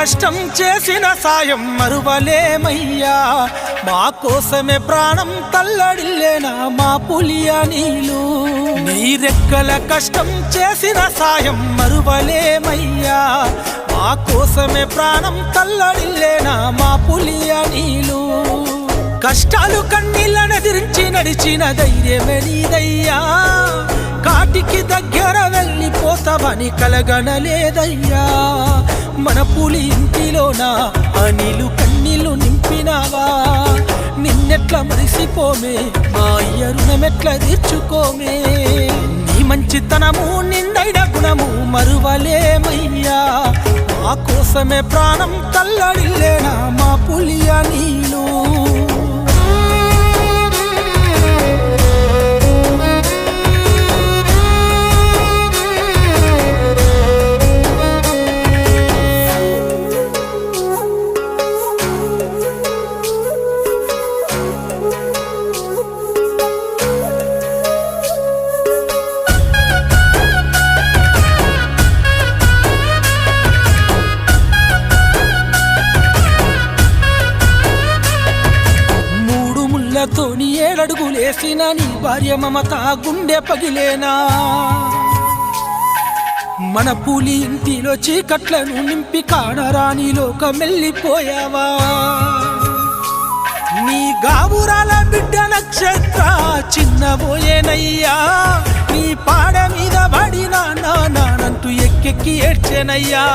కష్టం చేసిన సాయం మరువలేమయ్యా, మా కోసమే ప్రాణం తల్లడిల్లేనా మా పులియ నీలు. నీ రెక్కల కష్టం చేసిన సాయం మరువలేమయ్యా, మా కోసమే ప్రాణం తల్లడిల్లేనా మా పులియ నీలు. కష్టాలు కన్నీళ్ళనెదిరించి నడిచిన ధైర్యమే నీదయ్యా, కాటికి దగ్గర వెళ్ళిపోతావని కలగనలేదయ్యా. మన పులి ఇంటిలోన అనిలు కన్నీళ్ళు నింపినావా, నిన్నెట్లా మరిసిపోమే మా అయ్య రుణమెట్లా తీర్చుకోమే. నీ మంచితనము నిండైన గుణము మరువలేమయ్యా, మా కోసమే ప్రాణం తల్లడిల్లేనా మా పులియ నీలు. తోని 7 అడుగులేసిన నీ భార్య మమత గుండె పగిలేనా, మన పులి ఇంటిలో చీకట్లను నింపి కానరాని లోకమెల్లిపోయావా. నీ గావురాల బిడ్డ నక్షత్ర చిన్నబోయేనయ్యా, నీ పాడ మీద పడినా నానంటూ ఎక్కెక్కి ఏడ్చెనయ్యా.